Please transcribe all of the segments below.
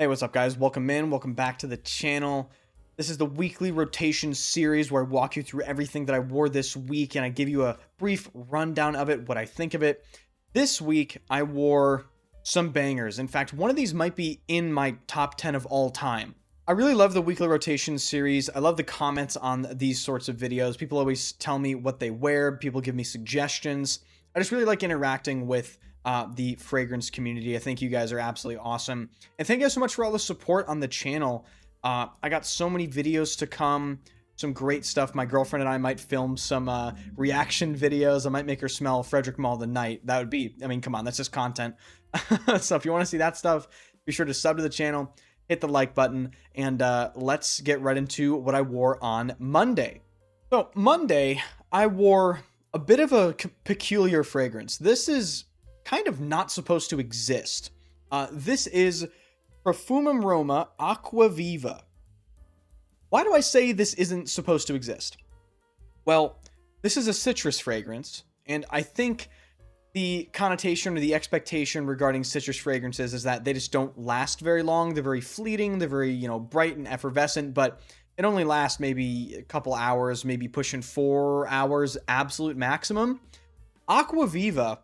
Hey, what's up, guys? Welcome in. Welcome back to the channel. This is the weekly rotation series where I walk you through everything that I wore this week and I give you a brief rundown of it, what I think of it. This week, I wore some bangers. In fact, one of these might be in my top 10 of all time. I really love the weekly rotation series. I love the comments on these sorts of videos. People always tell me what they wear. People give me suggestions. I just really like interacting with the fragrance community. I think you guys are absolutely awesome. And thank you guys so much for all the support on the channel. I got so many videos to come, some great stuff. My girlfriend and I might film some reaction videos. I might make her smell Frederick Mall the night. That would be, I mean, come on, that's just content. So if you want to see that stuff, be sure to sub to the channel, hit the like button, and let's get right into what I wore on Monday. So Monday, I wore a bit of a peculiar fragrance. This is kind of not supposed to exist. This is Profumum Roma Acqua Viva. Why do I say this isn't supposed to exist? Well, this is a citrus fragrance, and I think the connotation or the expectation regarding citrus fragrances is that they just don't last very long. They're very fleeting, they're very, bright and effervescent, but it only lasts maybe a couple hours, maybe pushing 4 hours, absolute maximum. Acqua Viva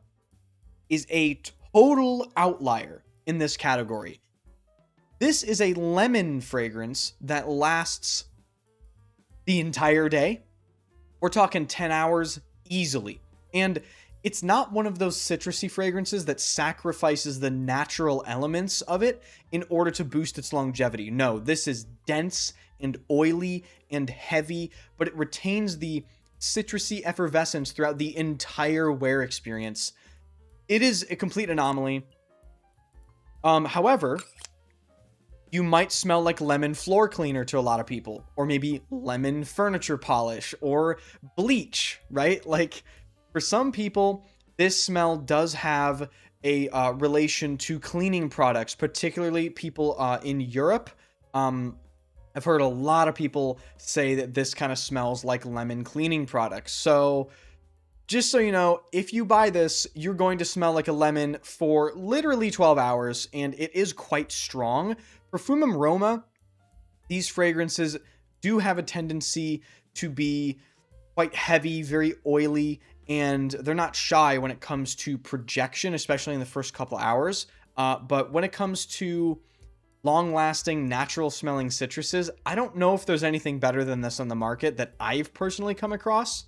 is a total outlier in this category. This is a lemon fragrance that lasts the entire day. We're talking 10 hours easily. And it's not one of those citrusy fragrances that sacrifices the natural elements of it in order to boost its longevity. No, this is dense and oily and heavy, but it retains the citrusy effervescence throughout the entire wear experience. It is a complete anomaly. However, you might smell like lemon floor cleaner to a lot of people, or maybe lemon furniture polish or bleach, right? Like for some people, this smell does have a relation to cleaning products, particularly people in Europe. I've heard a lot of people say that this kind of smells like lemon cleaning products. So just so you know, if you buy this, you're going to smell like a lemon for literally 12 hours, and it is quite strong. Profumum Roma, these fragrances do have a tendency to be quite heavy, very oily, and they're not shy when it comes to projection, especially in the first couple hours. But when it comes to long-lasting, natural-smelling citruses, I don't know if there's anything better than this on the market that I've personally come across.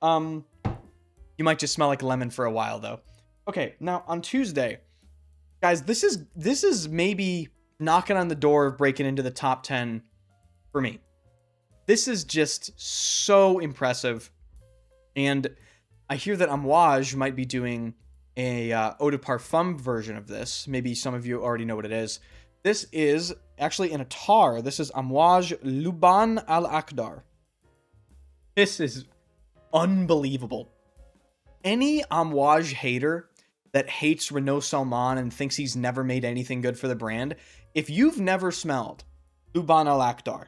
You might just smell like lemon for a while, though. Okay, now on Tuesday, guys, this is maybe knocking on the door of breaking into the top 10 for me. This is just so impressive, and I hear that Amouage might be doing a eau de parfum version of this. Maybe some of you already know what it is. This is actually in a tar. This is Amouage Luban al Akhdar. This is unbelievable. Any Amouage hater that hates Renaud Salman and thinks he's never made anything good for the brand, if you've never smelled Luban al Akhdar,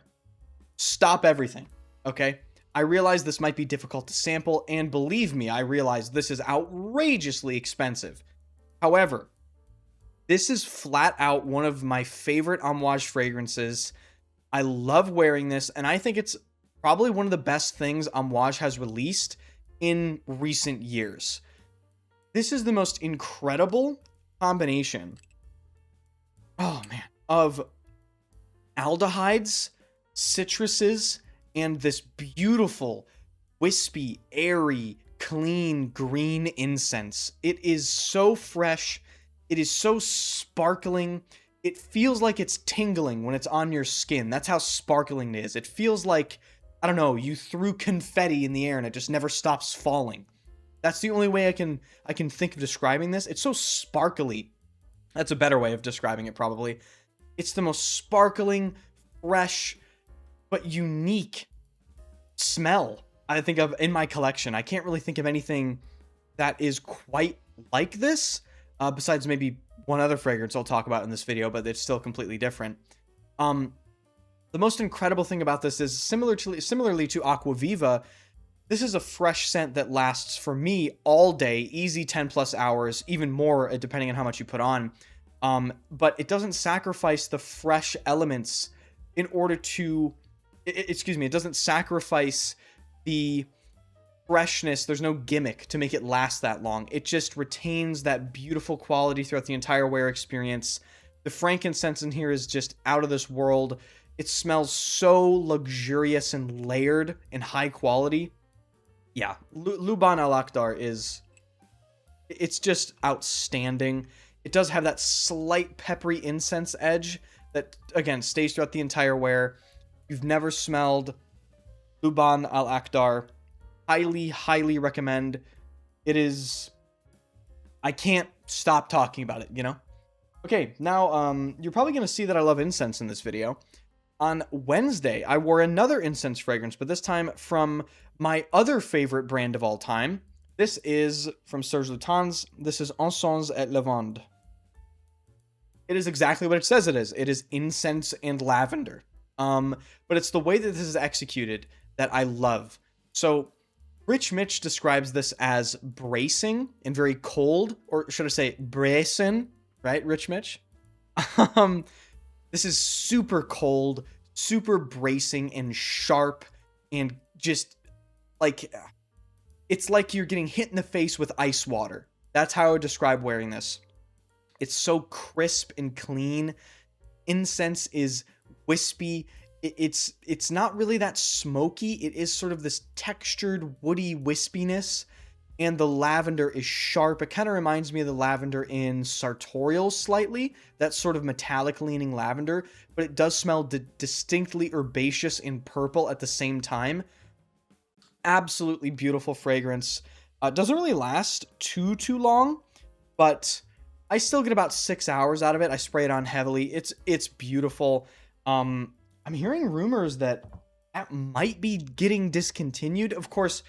stop everything, okay? I realize this might be difficult to sample, and believe me, I realize this is outrageously expensive. However, this is flat out one of my favorite Amouage fragrances. I love wearing this, and I think it's probably one of the best things Amouage has released in recent years. This is the most incredible combination, oh man, of aldehydes, citruses, and this beautiful, wispy, airy, clean green incense. It is so fresh. It is so sparkling. It feels like it's tingling when it's on your skin. That's how sparkling it is. It feels like, I don't know, you threw confetti in the air and it just never stops falling. That's the only way I can think of describing this. It's so sparkly. That's a better way of describing it, probably. It's the most sparkling, fresh, but unique smell I think of in my collection. I can't really think of anything that is quite like this, besides maybe one other fragrance I'll talk about in this video, but it's still completely different. The most incredible thing about this is similarly to Acqua Viva, this is a fresh scent that lasts for me all day, easy 10 plus hours, even more depending on how much you put on. but it doesn't sacrifice the fresh elements in order to, excuse me, it doesn't sacrifice the freshness. There's no gimmick to make it last that long. It just retains that beautiful quality throughout the entire wear experience. The frankincense in here is just out of this world. It smells so luxurious and layered and high quality. Yeah, Luban al Akhdar it's just outstanding. It does have that slight peppery incense edge that, again, stays throughout the entire wear. If you've never smelled Luban al Akhdar, highly, highly recommend. It is, I can't stop talking about it, you know? Okay, now, you're probably going to see that I love incense in this video. On Wednesday, I wore another incense fragrance, but this time from my other favorite brand of all time. This is from Serge Lutens. This is Encens et Lavande. It is exactly what it says it is. It is incense and lavender. But it's the way that this is executed that I love. So Rich Mitch describes this as bracing and very cold, or should I say bracing, right, Rich Mitch? This is super cold, super bracing and sharp, and just like, it's like you're getting hit in the face with ice water. That's how I would describe wearing this. It's so crisp and clean. Incense is wispy. It's not really that smoky. It is sort of this textured, woody wispiness. And the lavender is sharp. It kind of reminds me of the lavender in Sartorial slightly. That sort of metallic leaning lavender. But it does smell distinctly herbaceous and purple at the same time. Absolutely beautiful fragrance. Doesn't really last too long. But I still get about 6 hours out of it. I spray it on heavily. It's beautiful. I'm hearing rumors that might be getting discontinued. Of course,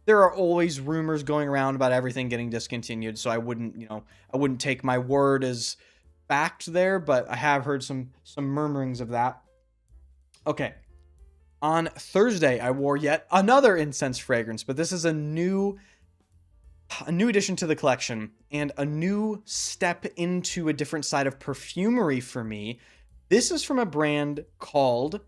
there are always rumors going around about everything getting discontinued, so I wouldn't take my word as fact there, but I have heard some murmurings of that. Okay. On Thursday, I wore yet another incense fragrance, but this is a new addition to the collection and a new step into a different side of perfumery for me. This is from a brand called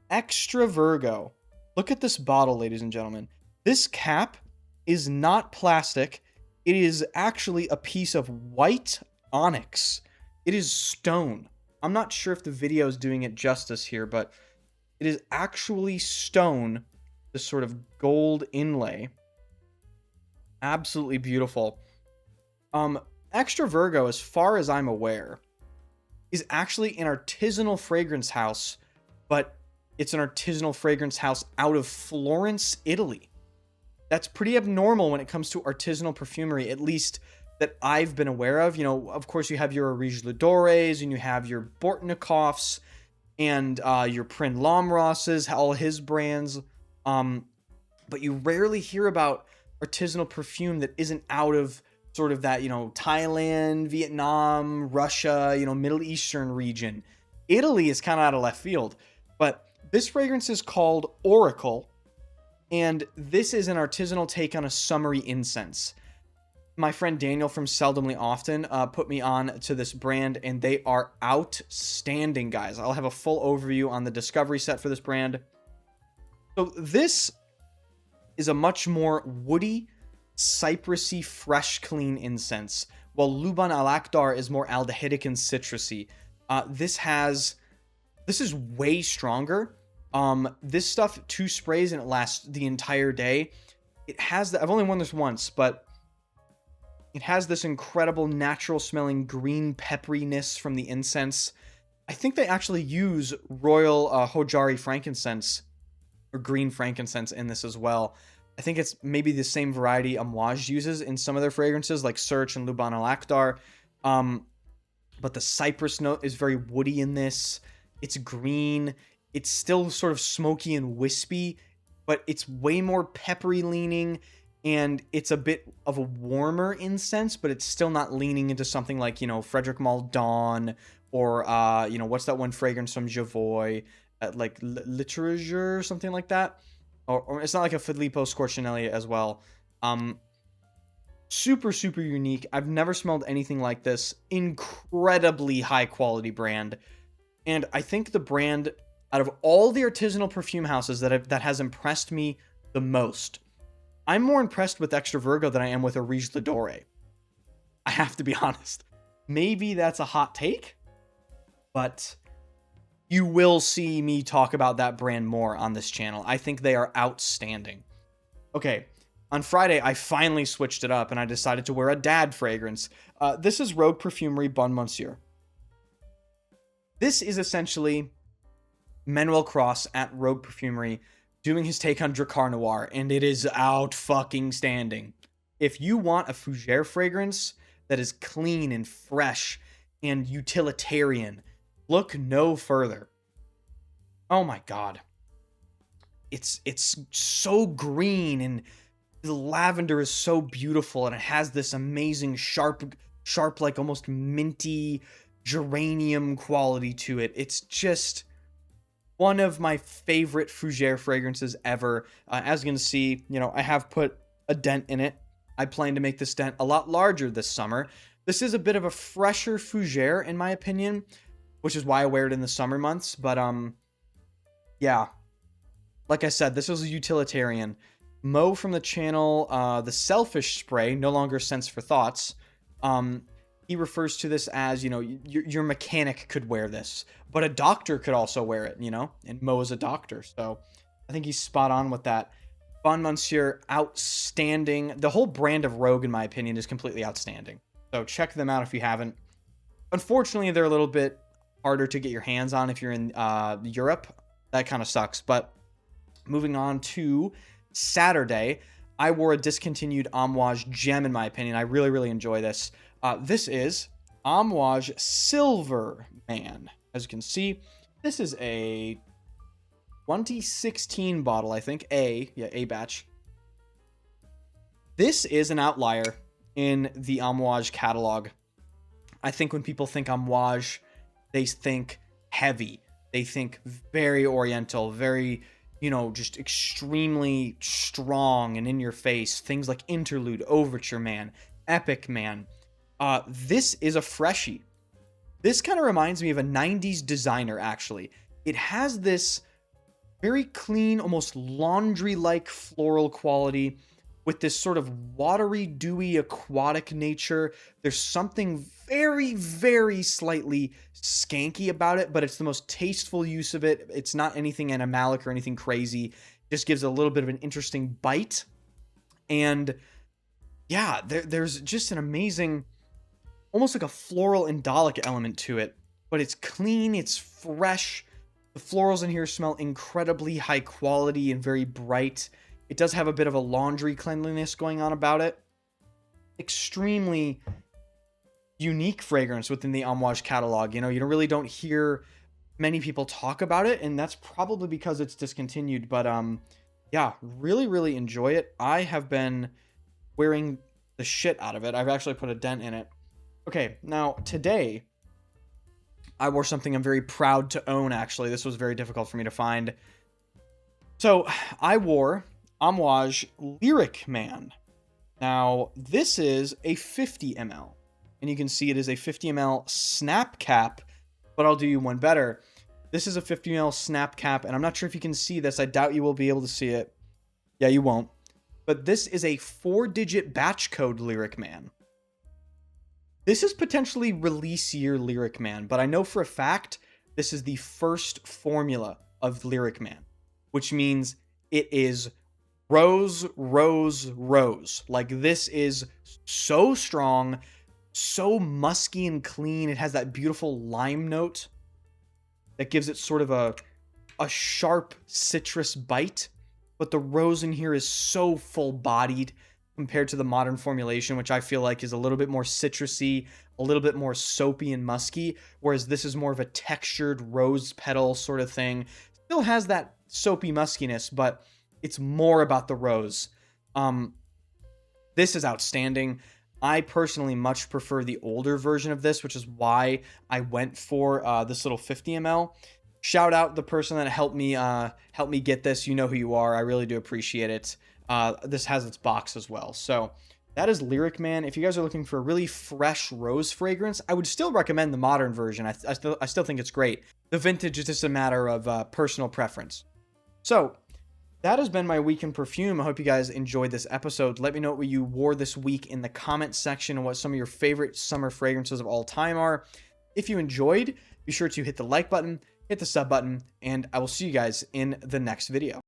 Extra Virgo. Look at this bottle, ladies and gentlemen. This cap is not plastic. It is actually a piece of white onyx. It is stone. I'm not sure if the video is doing it justice here, but it is actually stone, this sort of gold inlay. Absolutely beautiful. Extra Virgo, as far as I'm aware, is actually an artisanal fragrance house, but it's an artisanal fragrance house out of Florence, Italy. That's pretty abnormal when it comes to artisanal perfumery, at least that I've been aware of. You know, of course, you have your Orige Ledores and you have your Bortnikoffs and your Prin Lomrosses, all his brands. But you rarely hear about artisanal perfume that isn't out of sort of that, Thailand, Vietnam, Russia, Middle Eastern region. Italy is kind of out of left field. But this fragrance is called Oracle. And this is an artisanal take on a summery incense. My friend Daniel from Seldomly Often put me on to this brand, and they are outstanding, guys. I'll have a full overview on the discovery set for this brand. So this is a much more woody, cypressy, fresh, clean incense, while Luban al Akhdar is more aldehydic and citrusy. This is way stronger. This stuff, 2 sprays and it lasts the entire day. It has I've only worn this once, but it has this incredible natural smelling green pepperiness from the incense. I think they actually use royal Hojari frankincense or green frankincense in this as well. I think it's maybe the same variety Amouage uses in some of their fragrances, like Serge and Luban al Akhdar. But the cypress note is very woody in this. It's green. It's still sort of smoky and wispy, but it's way more peppery leaning, and it's a bit of a warmer incense, but it's still not leaning into something like, Frederic Malle Dawn or, what's that one fragrance from Javoy, like Literature or something like that. Or it's not like a Filippo Scorcionelli as well. Super, super unique. I've never smelled anything like this. Incredibly high quality brand. And I think the brand, out of all the artisanal perfume houses that has impressed me the most, I'm more impressed with Extra Virgo than I am with Orige L'Adore. I have to be honest. Maybe that's a hot take, but you will see me talk about that brand more on this channel. I think they are outstanding. Okay, on Friday, I finally switched it up and I decided to wear a dad fragrance. This is Rogue Perfumery Bon Monsieur. This is essentially Manuel Cross at Rogue Perfumery doing his take on Drakkar Noir, and it is out-fucking-standing. If you want a fougere fragrance that is clean and fresh and utilitarian, look no further. Oh my god. It's so green, and the lavender is so beautiful, and it has this amazing sharp like almost minty geranium quality to it. It's just one of my favorite fougere fragrances ever. As you can see, I have put a dent in it. I plan to make this dent a lot larger this summer. This is a bit of a fresher fougere in my opinion, which is why I wear it in the summer months. But yeah, like I said, this was a utilitarian. Mo from the channel, the Selfish Spray, no longer Sense for Thoughts, he refers to this as, your mechanic could wear this, but a doctor could also wear it, and Mo is a doctor. So I think he's spot on with that. Bon Monsieur, outstanding. The whole brand of Rogue, in my opinion, is completely outstanding. So check them out if you haven't. Unfortunately, they're a little bit harder to get your hands on if you're in Europe. That kind of sucks. But moving on to Saturday, I wore a discontinued Amouage gem, in my opinion. I really, really enjoy this. This is Amouage Silver Man. As you can see, this is a 2016 bottle, I think. A batch. This is an outlier in the Amouage catalog. I think when people think Amouage, they think heavy. They think very oriental, very, just extremely strong and in your face. Things like Interlude, Overture Man, Epic Man. This is a freshie. This kind of reminds me of a 90s designer, actually. It has this very clean, almost laundry-like floral quality with this sort of watery, dewy, aquatic nature. There's something very, very slightly skanky about it, but it's the most tasteful use of it. It's not anything animalic or anything crazy. It just gives a little bit of an interesting bite. And yeah, there's just an amazing, almost like a floral indolic element to it, but it's clean, it's fresh. The florals in here smell incredibly high quality and very bright. It does have a bit of a laundry cleanliness going on about it. Extremely unique fragrance within the Amouage catalog. You really don't hear many people talk about it, and that's probably because it's discontinued. But yeah, really, really enjoy it. I have been wearing the shit out of it. I've actually put a dent in it. Okay, now today I wore something I'm very proud to own, actually. This was very difficult for me to find. So I wore Amouage Lyric Man. Now, this is a 50 ml. And you can see it is a 50 ml snap cap, but I'll do you one better. This is a 50 ml snap cap, and I'm not sure if you can see this. I doubt you will be able to see it. Yeah, you won't. But this is a 4-digit batch code Lyric Man. This is potentially release year Lyric Man, but I know for a fact this is the first formula of Lyric Man, which means it is rose, rose, rose. Like, this is so strong, so musky and clean. It has that beautiful lime note that gives it sort of a sharp citrus bite, but the rose in here is so full-bodied compared to the modern formulation, which I feel like is a little bit more citrusy, a little bit more soapy and musky, whereas this is more of a textured rose petal sort of thing. Still has that soapy muskiness, but it's more about the rose. This is outstanding. I personally much prefer the older version of this, which is why I went for this little 50 ml. Shout out the person that helped me get this. You know who you are. I really do appreciate it. This has its box as well. So That is Lyric Man. If you guys are looking for a really fresh rose fragrance, I would still recommend the modern version. I still think it's great. The vintage is just a matter of personal preference. So that has been my week in perfume. I hope you guys enjoyed this episode. Let me know what you wore this week in the comment section and what some of your favorite summer fragrances of all time are. If you enjoyed, be sure to hit the like button, hit the sub button, and I will see you guys in the next video.